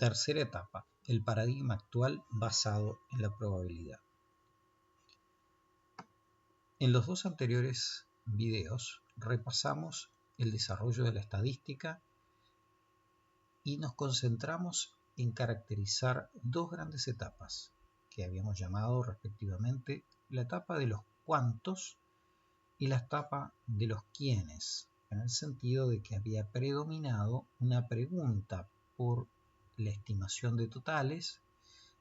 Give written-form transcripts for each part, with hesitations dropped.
Tercera etapa, el paradigma actual basado en la probabilidad. En los dos anteriores videos repasamos el desarrollo de la estadística y nos concentramos en caracterizar dos grandes etapas que habíamos llamado respectivamente la etapa de los cuántos y la etapa de los quiénes, en el sentido de que había predominado una pregunta por la estimación de totales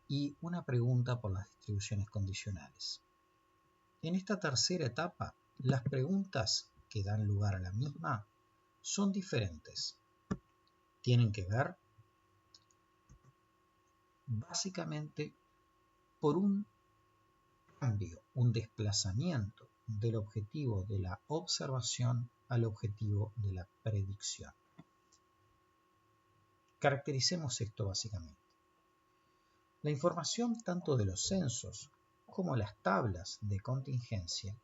y una pregunta por las distribuciones condicionales. En esta tercera etapa, las preguntas que dan lugar a la misma son diferentes. Tienen que ver básicamente por un cambio, un desplazamiento del objetivo de la observación al objetivo de la predicción. Caractericemos esto básicamente. La información tanto de los censos como las tablas de contingencia,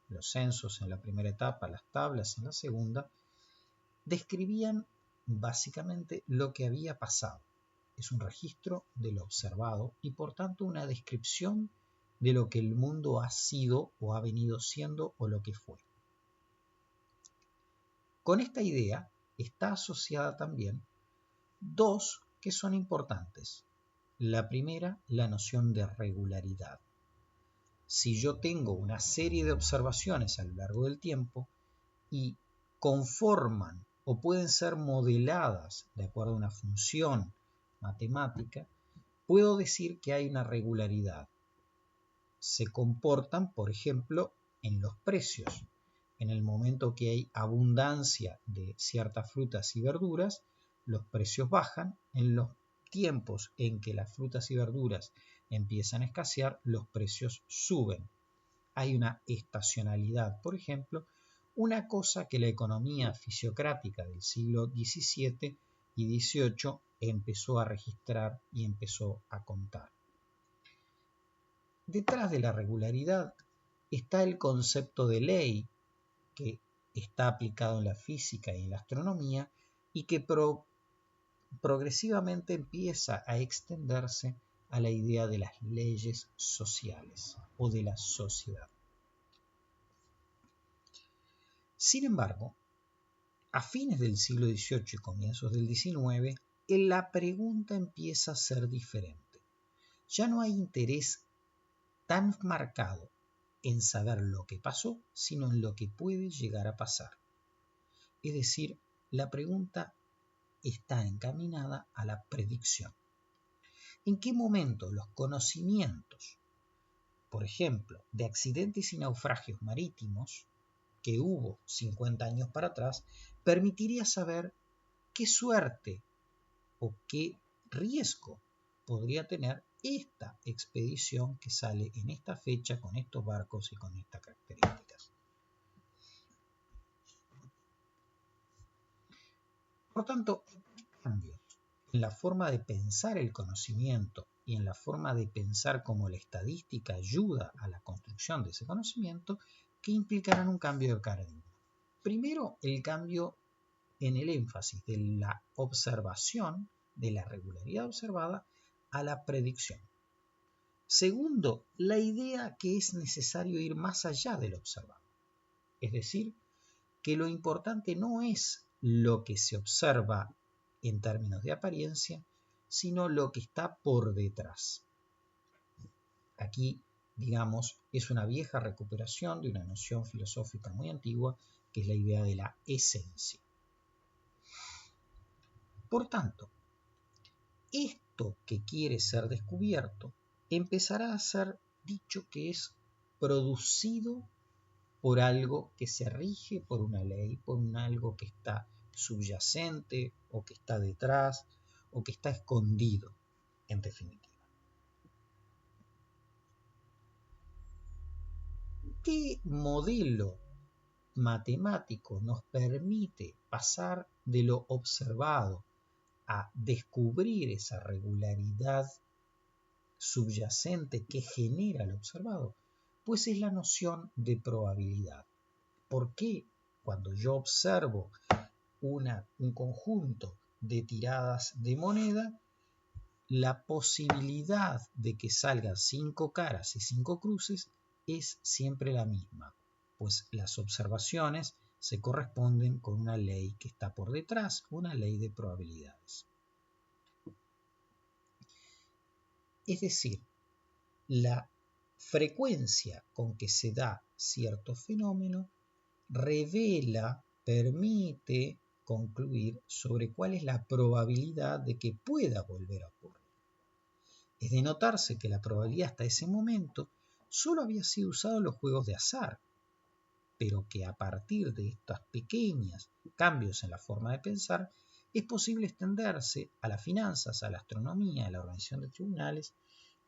los censos en la primera etapa, las tablas en la segunda, describían básicamente lo que había pasado. Es un registro de lo observado y por tanto una descripción de lo que el mundo ha sido o ha venido siendo o lo que fue. Con esta idea está asociada también dos que son importantes. La primera, la noción de regularidad. Si yo tengo una serie de observaciones a lo largo del tiempo y conforman o pueden ser modeladas de acuerdo a una función matemática, puedo decir que hay una regularidad. Se comportan, por ejemplo, en los precios. En el momento que hay abundancia de ciertas frutas y verduras, los precios bajan. En los tiempos en que las frutas y verduras empiezan a escasear, los precios suben. Hay una estacionalidad, por ejemplo, una cosa que la economía fisiocrática del siglo XVII y XVIII empezó a registrar y empezó a contar. Detrás de la regularidad está el concepto de ley que está aplicado en la física y en la astronomía y que progresivamente empieza a extenderse a la idea de las leyes sociales o de la sociedad. Sin embargo, a fines del siglo XVIII y comienzos del XIX, la pregunta empieza a ser diferente. Ya no hay interés tan marcado en saber lo que pasó, sino en lo que puede llegar a pasar. Es decir, la pregunta está encaminada a la predicción. ¿En qué momento los conocimientos, por ejemplo, de accidentes y naufragios marítimos que hubo 50 años para atrás, permitiría saber qué suerte o qué riesgo podría tener esta expedición que sale en esta fecha con estos barcos y con estas características? Por tanto, cambios en la forma de pensar el conocimiento y en la forma de pensar cómo la estadística ayuda a la construcción de ese conocimiento que implicarán un cambio de paradigma. Primero, el cambio en el énfasis de la observación, de la regularidad observada, a la predicción. Segundo, la idea que es necesario ir más allá de lo observado. Es decir, que lo importante no es lo que se observa en términos de apariencia, sino lo que está por detrás. Aquí, digamos, es una vieja recuperación de una noción filosófica muy antigua, que es la idea de la esencia. Por tanto, esto que quiere ser descubierto empezará a ser dicho que es producido por algo que se rige por una ley, por un algo que está subyacente o que está detrás o que está escondido, en definitiva. ¿Qué modelo matemático nos permite pasar de lo observado a descubrir esa regularidad subyacente que genera lo observado? Pues es la noción de probabilidad. ¿Por qué cuando yo observo un conjunto de tiradas de moneda, la posibilidad de que salgan 5 caras y 5 cruces es siempre la misma, pues las observaciones se corresponden con una ley que está por detrás, una ley de probabilidades. Es decir, la frecuencia con que se da cierto fenómeno revela, permite concluir sobre cuál es la probabilidad de que pueda volver a ocurrir. Es de notarse que la probabilidad hasta ese momento solo había sido usada en los juegos de azar, pero que a partir de estos pequeños cambios en la forma de pensar es posible extenderse a las finanzas, a la astronomía, a la organización de tribunales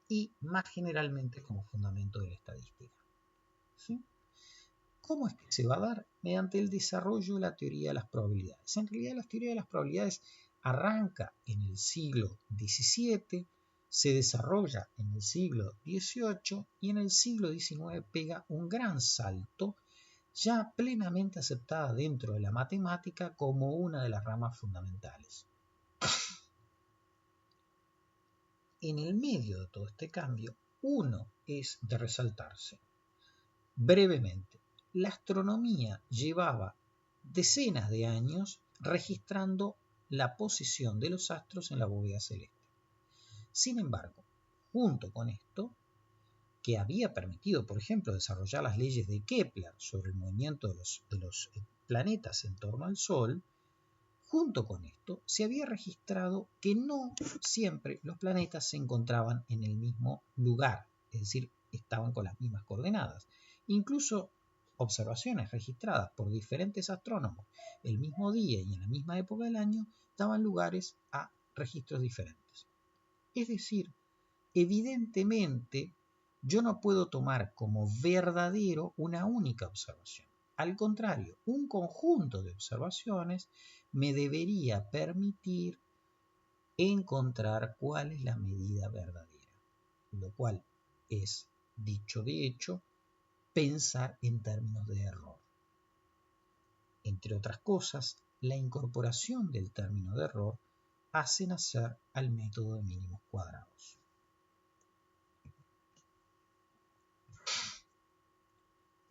y más generalmente como fundamento de la estadística. ¿Sí? ¿Cómo es que se va a dar? Mediante el desarrollo de la teoría de las probabilidades. En realidad la teoría de las probabilidades arranca en el siglo XVII, se desarrolla en el siglo XVIII y en el siglo XIX pega un gran salto, ya plenamente aceptada dentro de la matemática como una de las ramas fundamentales. En el medio de todo este cambio, uno es de resaltarse. Brevemente, la astronomía llevaba decenas de años registrando la posición de los astros en la bóveda celeste. Sin embargo, junto con esto, que había permitido, por ejemplo, desarrollar las leyes de Kepler sobre el movimiento de los planetas en torno al Sol, junto con esto se había registrado que no siempre los planetas se encontraban en el mismo lugar, es decir, estaban con las mismas coordenadas. Incluso observaciones registradas por diferentes astrónomos el mismo día y en la misma época del año daban lugares a registros diferentes. Es decir, evidentemente yo no puedo tomar como verdadero una única observación. Al contrario, un conjunto de observaciones me debería permitir encontrar cuál es la medida verdadera, lo cual es, dicho de hecho, pensar en términos de error. Entre otras cosas, la incorporación del término de error hace nacer al método de mínimos cuadrados.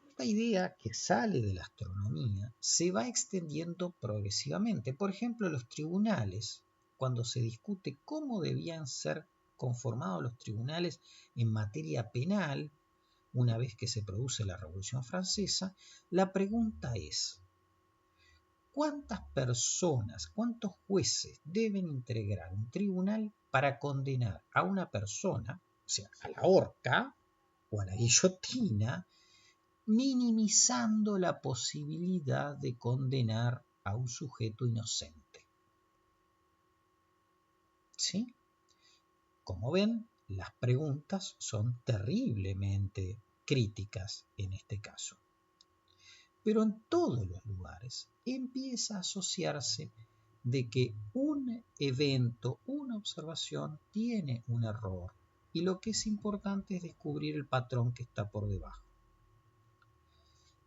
Esta idea que sale de la astronomía se va extendiendo progresivamente. Por ejemplo, los tribunales, cuando se discute cómo debían ser conformados los tribunales en materia penal, una vez que se produce la Revolución Francesa, la pregunta es: ¿cuántas personas, cuántos jueces deben integrar un tribunal para condenar a una persona, o sea, a la horca o a la guillotina, minimizando la posibilidad de condenar a un sujeto inocente? ¿Sí? Como ven, las preguntas son terriblemente críticas en este caso. Pero en todos los lugares empieza a asociarse de que un evento, una observación, tiene un error, y lo que es importante es descubrir el patrón que está por debajo.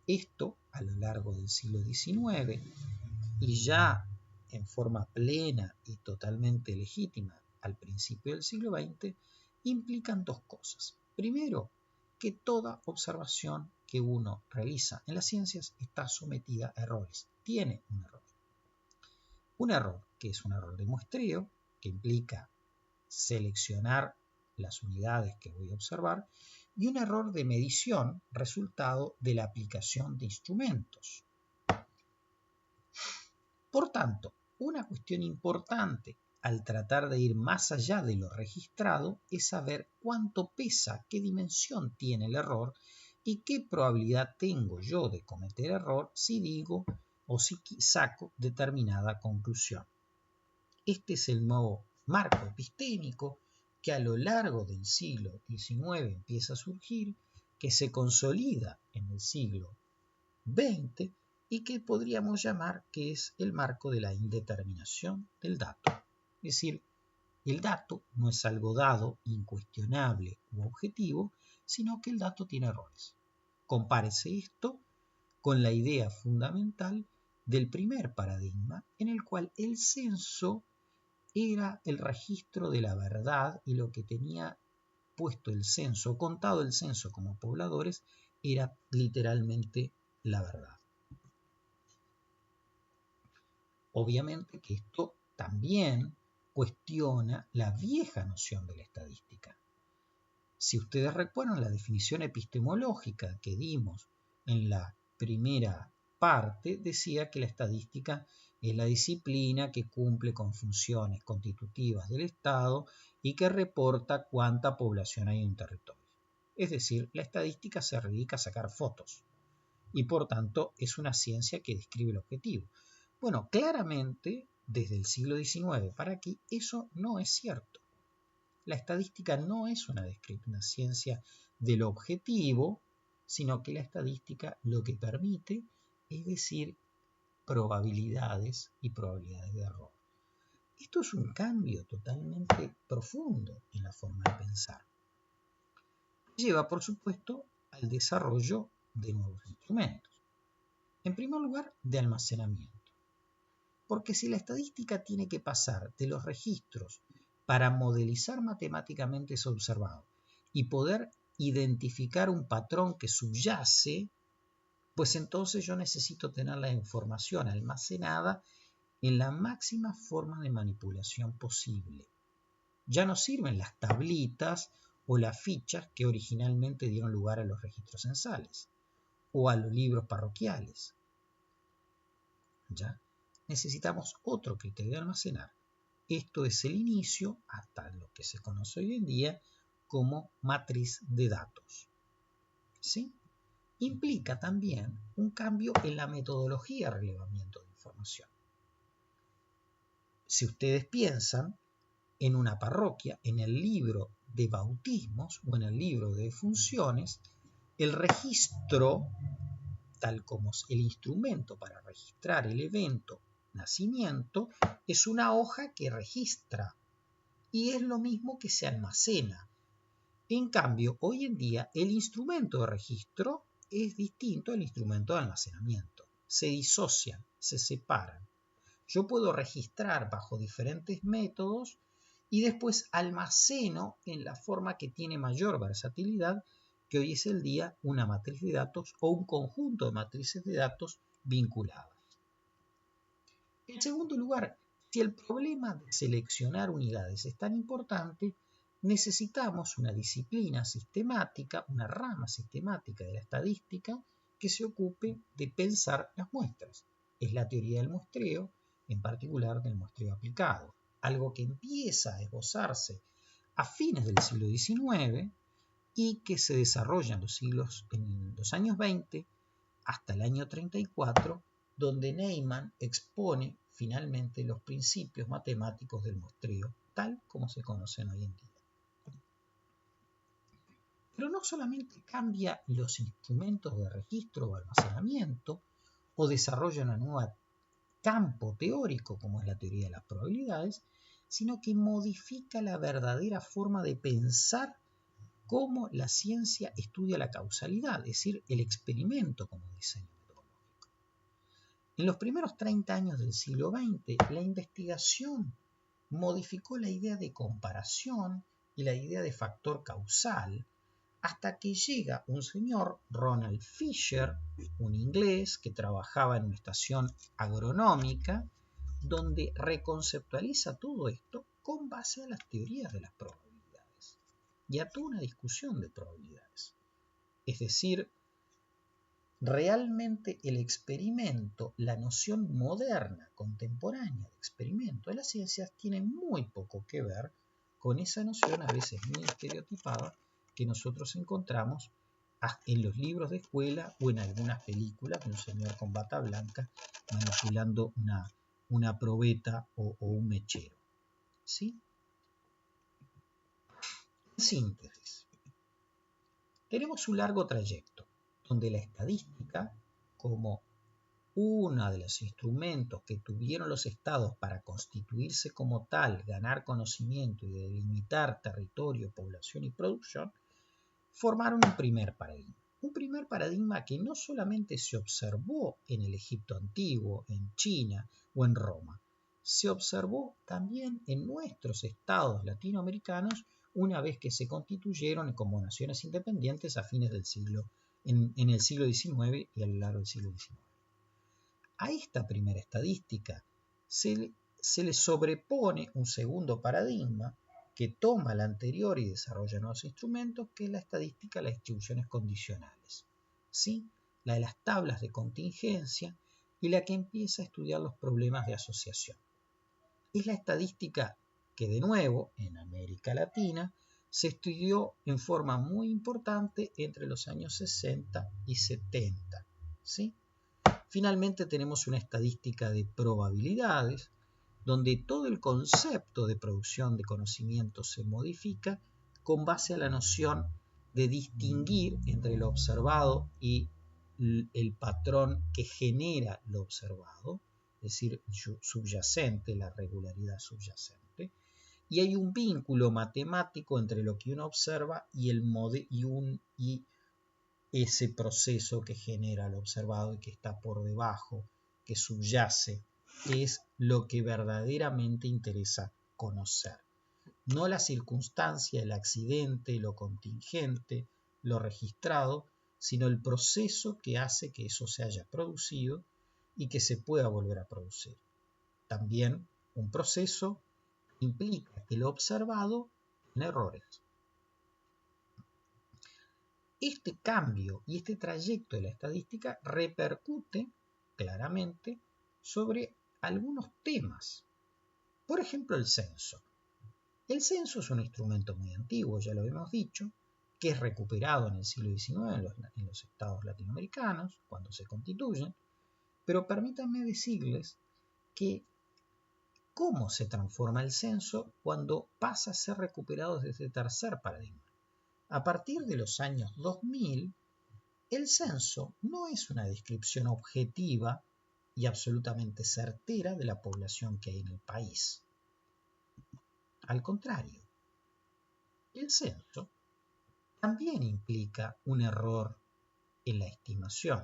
Esto, a lo largo del siglo XIX, y ya en forma plena y totalmente legítima al principio del siglo XX, implican dos cosas. Primero, que toda observación que uno realiza en las ciencias está sometida a errores, tiene un error. Un error que es un error de muestreo, que implica seleccionar las unidades que voy a observar, y un error de medición, resultado de la aplicación de instrumentos. Por tanto, una cuestión importante al tratar de ir más allá de lo registrado es saber cuánto pesa, qué dimensión tiene el error y qué probabilidad tengo yo de cometer error si digo o si saco determinada conclusión. Este es el nuevo marco epistémico que a lo largo del siglo XIX empieza a surgir, que se consolida en el siglo XX y que podríamos llamar que es el marco de la indeterminación del dato. Es decir, el dato no es algo dado, incuestionable u objetivo, sino que el dato tiene errores. Compárese esto con la idea fundamental del primer paradigma, en el cual el censo era el registro de la verdad y lo que tenía puesto el censo, contado el censo como pobladores, era literalmente la verdad. Obviamente que esto también cuestiona la vieja noción de la estadística. Si ustedes recuerdan la definición epistemológica que dimos en la primera parte, decía que la estadística es la disciplina que cumple con funciones constitutivas del Estado y que reporta cuánta población hay en un territorio. Es decir, la estadística se dedica a sacar fotos y por tanto es una ciencia que describe el objetivo. Bueno, claramente desde el siglo XIX para aquí eso no es cierto. La estadística no es una ciencia del objetivo, sino que la estadística lo que permite es decir probabilidades y probabilidades de error. Esto es un cambio totalmente profundo en la forma de pensar. Lleva, por supuesto, al desarrollo de nuevos instrumentos. En primer lugar, de almacenamiento. Porque si la estadística tiene que pasar de los registros para modelizar matemáticamente eso observado y poder identificar un patrón que subyace, pues entonces yo necesito tener la información almacenada en la máxima forma de manipulación posible. Ya no sirven las tablitas o las fichas que originalmente dieron lugar a los registros censales o a los libros parroquiales. ¿Ya? Necesitamos otro criterio de almacenar. Esto es el inicio hasta lo que se conoce hoy en día como matriz de datos. ¿Sí? Implica también un cambio en la metodología de relevamiento de información. Si ustedes piensan en una parroquia, en el libro de bautismos o en el libro de funciones, el registro, tal como es el instrumento para registrar el evento nacimiento, es una hoja que registra y es lo mismo que se almacena. En cambio, hoy en día el instrumento de registro es distinto al instrumento de almacenamiento. Se disocian, se separan. Yo puedo registrar bajo diferentes métodos y después almaceno en la forma que tiene mayor versatilidad, que hoy es el día una matriz de datos o un conjunto de matrices de datos vinculadas. En segundo lugar, si el problema de seleccionar unidades es tan importante, necesitamos una disciplina sistemática, una rama sistemática de la estadística que se ocupe de pensar las muestras. Es la teoría del muestreo, en particular del muestreo aplicado, algo que empieza a esbozarse a fines del siglo XIX y que se desarrolla en los años 20 hasta el año 34, donde Neyman expone finalmente los principios matemáticos del muestreo, tal como se conocen hoy en día. Pero no solamente cambia los instrumentos de registro o almacenamiento, o desarrolla un nuevo campo teórico, como es la teoría de las probabilidades, sino que modifica la verdadera forma de pensar cómo la ciencia estudia la causalidad, es decir, el experimento como diseño. En los primeros 30 años del siglo XX, la investigación modificó la idea de comparación y la idea de factor causal, hasta que llega un señor, Ronald Fisher, un inglés que trabajaba en una estación agronómica, donde reconceptualiza todo esto con base a las teorías de las probabilidades y a toda una discusión de probabilidades. Es decir, realmente el experimento, la noción moderna, contemporánea de experimento de las ciencias tiene muy poco que ver con esa noción a veces muy estereotipada que nosotros encontramos en los libros de escuela o en algunas películas de un señor con bata blanca manipulando una probeta o un mechero. ¿Sí? En síntesis, tenemos un largo trayecto donde la estadística, como uno de los instrumentos que tuvieron los estados para constituirse como tal, ganar conocimiento y delimitar territorio, población y producción, formaron un primer paradigma. Un primer paradigma que no solamente se observó en el Egipto antiguo, en China o en Roma, se observó también en nuestros estados latinoamericanos una vez que se constituyeron como naciones independientes a fines del siglo, en el siglo XIX y a lo largo del siglo XIX. A esta primera estadística se le sobrepone un segundo paradigma que toma la anterior y desarrolla nuevos instrumentos, que es la estadística de las distribuciones condicionales, ¿sí? La de las tablas de contingencia y la que empieza a estudiar los problemas de asociación. Es la estadística que, de nuevo, en América Latina, se estudió en forma muy importante entre los años 60 y 70, ¿sí? Finalmente tenemos una estadística de probabilidades, donde todo el concepto de producción de conocimiento se modifica con base a la noción de distinguir entre lo observado y el patrón que genera lo observado, es decir, subyacente, la regularidad subyacente, y hay un vínculo matemático entre lo que uno observa y ese proceso que genera lo observado y que está por debajo, que subyace, que es lo que verdaderamente interesa conocer. No la circunstancia, el accidente, lo contingente, lo registrado, sino el proceso que hace que eso se haya producido y que se pueda volver a producir. También un proceso implica que lo observado tiene errores. Este cambio y este trayecto de la estadística repercute claramente sobre algunos temas. Por ejemplo, el censo. El censo es un instrumento muy antiguo, ya lo hemos dicho, que es recuperado en el siglo XIX en los estados latinoamericanos, cuando se constituyen, pero permítanme decirles que cómo se transforma el censo cuando pasa a ser recuperado desde el tercer paradigma. A partir de los años 2000, el censo no es una descripción objetiva y absolutamente certera de la población que hay en el país. Al contrario, el censo también implica un error en la estimación.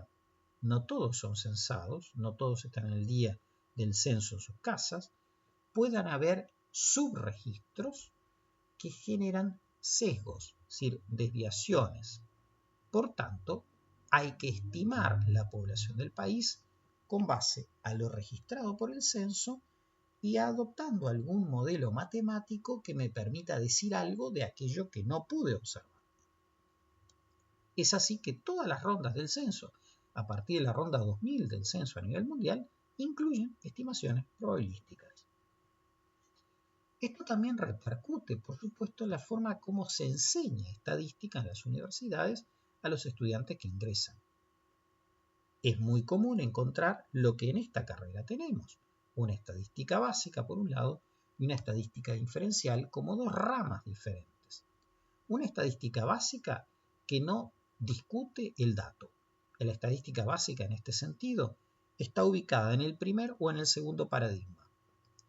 No todos son censados, no todos están en el día del censo en sus casas. Pueden haber subregistros que generan sesgos, es decir, desviaciones. Por tanto, hay que estimar la población del país con base a lo registrado por el censo y adoptando algún modelo matemático que me permita decir algo de aquello que no pude observar. Es así que todas las rondas del censo, a partir de la ronda 2000 del censo a nivel mundial, incluyen estimaciones probabilísticas. Esto también repercute, por supuesto, en la forma como se enseña estadística en las universidades a los estudiantes que ingresan. Es muy común encontrar lo que en esta carrera tenemos, una estadística básica por un lado y una estadística diferencial como dos ramas diferentes. Una estadística básica que no discute el dato. La estadística básica en este sentido está ubicada en el primer o en el segundo paradigma.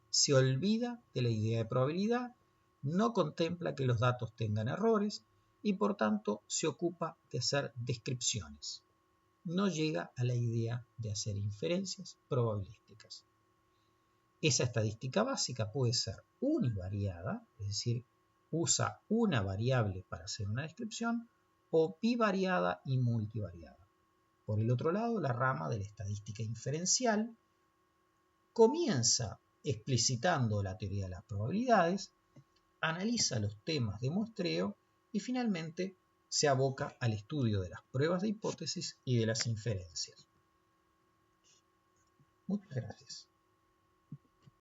Se olvida de la idea de probabilidad, no contempla que los datos tengan errores y por tanto se ocupa de hacer descripciones. No llega a la idea de hacer inferencias probabilísticas. Esa estadística básica puede ser univariada, es decir, usa una variable para hacer una descripción, o bivariada y multivariada. Por el otro lado, la rama de la estadística inferencial comienza explicitando la teoría de las probabilidades, analiza los temas de muestreo y finalmente se aboca al estudio de las pruebas de hipótesis y de las inferencias. Muchas gracias.